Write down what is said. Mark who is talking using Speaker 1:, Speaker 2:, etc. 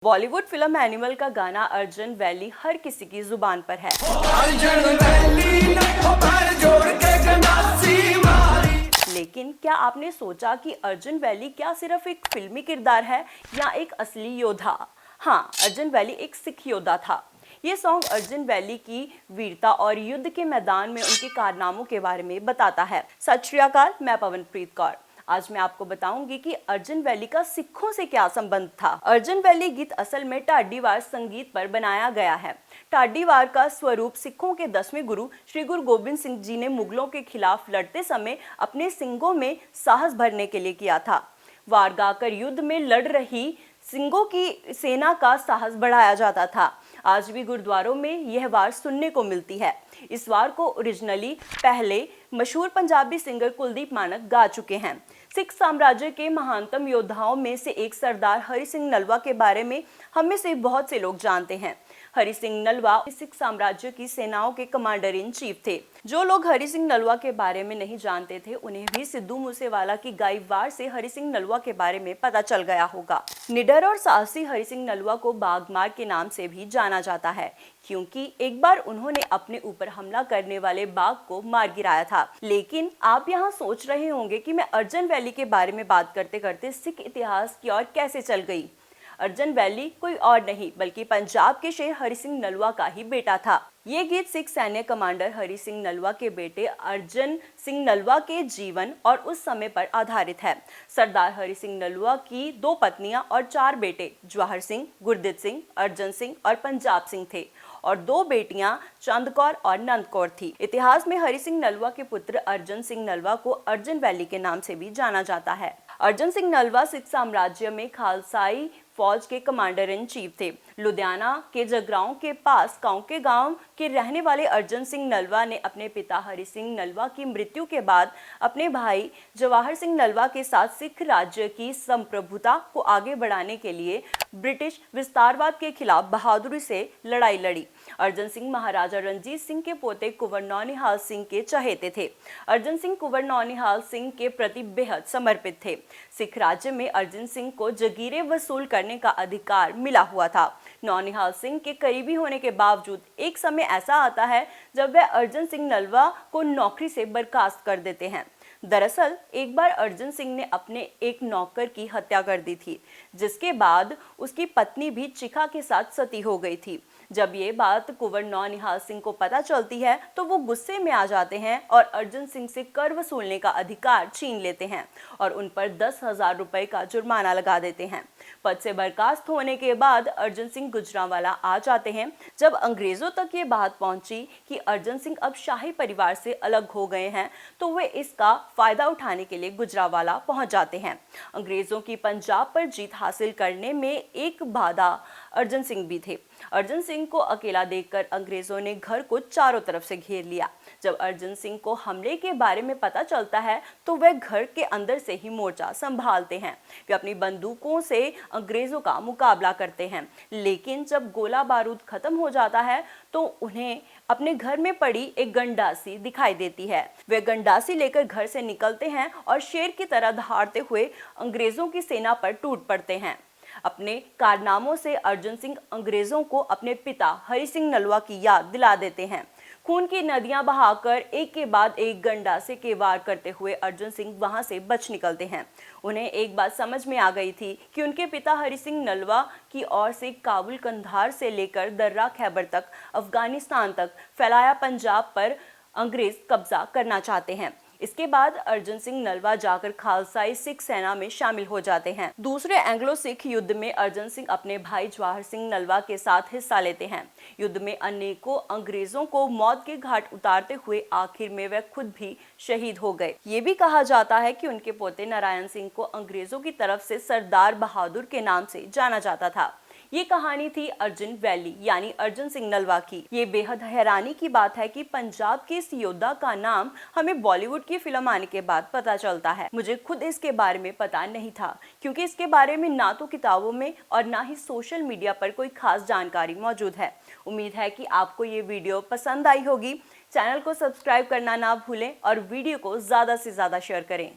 Speaker 1: Bollywood film animal का गाना Arjun valley हर किसी की जुबान पर है। लेकिन क्या आपने सोचा कि अर्जुन वैली क्या सिर्फ एक फिल्मी किरदार है या एक असली योद्धा? हाँ, अर्जुन वैली एक सिख योद्धा था। ये सॉन्ग अर्जुन वैली की वीरता और युद्ध के मैदान में उनके कारनामों के बारे में बताता है। सत श्री अकाल, मैं पवनप्रीत कौर। आज मैं आपको बताऊंगी कि अर्जुन वैली का सिखों से क्या संबंध था। अर्जुन वैली गीत असल में ढाडीवार संगीत पर बनाया गया है। ढाडीवार का स्वरूप सिखों के 10वें गुरु श्री गुरु गोबिंद सिंह जी ने मुगलों के खिलाफ लड़ते समय अपने सिंगों में साहस भरने के लिए किया था। वार गाकर युद्ध में लड़ रही सिंगों की सेना का साहस बढ़ाया जाता था। आज भी गुरुद्वारों में यह वार सुनने को मिलती है। इस वार को ओरिजिनली पहले मशहूर पंजाबी सिंगर कुलदीप मानक गा चुके हैं। सिख साम्राज्य के महानतम योद्धाओं में से एक सरदार हरि सिंह नलवा के बारे में हम में से बहुत से लोग जानते हैं। हरि सिंह नलवा सिख साम्राज्य की सेनाओं के कमांडर इन चीफ थे। जो लोग हरि सिंह नलवा के बारे में नहीं जानते थे, उन्हें भी सिद्धू मूसेवाला की गाई वार से हरि सिंह नलवा के बारे में पता चल गया होगा। निडर और साहसी हरि सिंह नलवा को बाघमार के नाम से भी जाना जाता है, क्योंकि एक बार उन्होंने अपने ऊपर हमला करने वाले बाघ को मार गिराया था। लेकिन आप यहाँ सोच रहे होंगे कि मैं अर्जुन वैली के बारे में बात करते करते सिख इतिहास की ओर कैसे चल गई। अर्जुन वैली कोई और नहीं बल्कि पंजाब के शेर हरि सिंह नलवा का ही बेटा था। ये गीत सिख सैन्य कमांडर हरि सिंह नलवा के बेटे अर्जुन सिंह नलवा के जीवन और उस समय पर आधारित है। सरदार हरि सिंह नलवा की 2 पत्नियां और 4 बेटे जवाहर सिंह, गुरदित सिंह, अर्जन सिंह और पंजाब सिंह थे और 2 बेटियां चंदकौर और नंदकौर थी। इतिहास में हरि सिंह नलवा के पुत्र अर्जुन सिंह नलवा को अर्जुन वैली के नाम से भी जाना जाता है। अर्जुन सिंह नलवा सिख साम्राज्य में खालसाई फौज के कमांडर इन चीफ थे। लुधियाना के जगराओं के पास कांके गांव के रहने वाले अर्जुन सिंह नलवा ने अपने पिता हरि सिंह नलवा की मृत्यु के बाद अपने भाई जवाहर सिंह नलवा के साथ सिख राज्य की संप्रभुता को आगे बढ़ाने के लिए ब्रिटिश विस्तारवाद के खिलाफ बहादुरी से लड़ाई लड़ी। अर्जुन सिंह महाराजा रणजीत सिंह के पोते कुंवर नौनिहाल सिंह के चहेते थे। अर्जुन सिंह कुंवर नौनिहाल सिंह के प्रति बेहद समर्पित थे। सिख राज्य में अर्जुन सिंह को जगीरें वसूल करने का अधिकार मिला हुआ था। नौनिहाल सिंह के करीबी होने के बावजूद एक समय ऐसा आता है जब वह अर्जुन सिंह नलवा को नौकरी से बर्खास्त कर देते हैं। दरअसल एक बार अर्जुन सिंह ने अपने एक नौकर की हत्या कर दी थी, जिसके बाद उसकी पत्नी भी चिखा के साथ सती हो गई थी। जब ये बात कुंवर नौनिहाल सिंह को पता चलती है तो वो गुस्से में आ जाते हैं और अर्जुन सिंह से कर वसूलने का अधिकार छीन लेते हैं और उन पर 10,000 रुपए का जुर्माना लगा देते हैं। पद से बर्खास्त होने के बाद अर्जुन सिंह गुजरांवाला आ जाते हैं। जब अंग्रेजों तक ये बात पहुंची कि अर्जुन सिंह अब शाही परिवार से अलग हो गए हैं, तो वे इसका फायदा उठाने के लिए गुजरांवाला पहुंच जाते हैं। अंग्रेजों की पंजाब पर जीत हासिल करने में एक बाधा अर्जुन सिंह भी थे। अर्जुन सिंह को अकेला देखकर अंग्रेजों ने घर को चारों तरफ से घेर लिया। जब अर्जुन सिंह को हमले के बारे में पता चलता है तो वह घर के अंदर से ही मोर्चा संभालते हैं। वे अपनी बंदूकों से अंग्रेजों का मुकाबला करते हैं, लेकिन जब गोला बारूद खत्म हो जाता है तो उन्हें अपने घर में पड़ी एक गंडासी दिखाई देती है। वे गंडासी लेकर घर से निकलते हैं और शेर की तरह दहाड़ते हुए अंग्रेजों की सेना पर टूट पड़ते हैं। अपने कारनामों से अर्जुन सिंह अंग्रेजों को अपने पिता हरि सिंह नलवा की याद दिला देते हैं। खून की नदियां बहाकर एक के बाद एक गंडासे के वार करते हुए अर्जुन सिंह वहां से बच निकलते हैं। उन्हें एक बात समझ में आ गई थी कि उनके पिता हरि सिंह नलवा की ओर से काबुल, कंधार से लेकर दर्रा खैबर तक, अफगानिस्तान तक फैलाया पंजाब पर अंग्रेज कब्जा करना चाहते हैं। इसके बाद अर्जुन सिंह नलवा जाकर खालसाई सिख सेना में शामिल हो जाते हैं। दूसरे एंग्लो सिख युद्ध में अर्जुन सिंह अपने भाई जवाहर सिंह नलवा के साथ हिस्सा लेते हैं। युद्ध में अनेकों अंग्रेजों को मौत के घाट उतारते हुए आखिर में वह खुद भी शहीद हो गए। ये भी कहा जाता है कि उनके पोते नारायण सिंह को अंग्रेजों की तरफ से सरदार बहादुर के नाम से जाना जाता था। ये कहानी थी अर्जुन वैली यानी अर्जुन सिंह नलवा की। ये बेहद हैरानी की बात है कि पंजाब के इस योद्धा का नाम हमें बॉलीवुड की फिल्म आने के बाद पता चलता है। मुझे खुद इसके बारे में पता नहीं था, क्योंकि इसके बारे में ना तो किताबों में और ना ही सोशल मीडिया पर कोई खास जानकारी मौजूद है। उम्मीद है कि आपको ये वीडियो पसंद आई होगी। चैनल को सब्सक्राइब करना ना भूलें और वीडियो को ज़्यादा से ज़्यादा शेयर करें।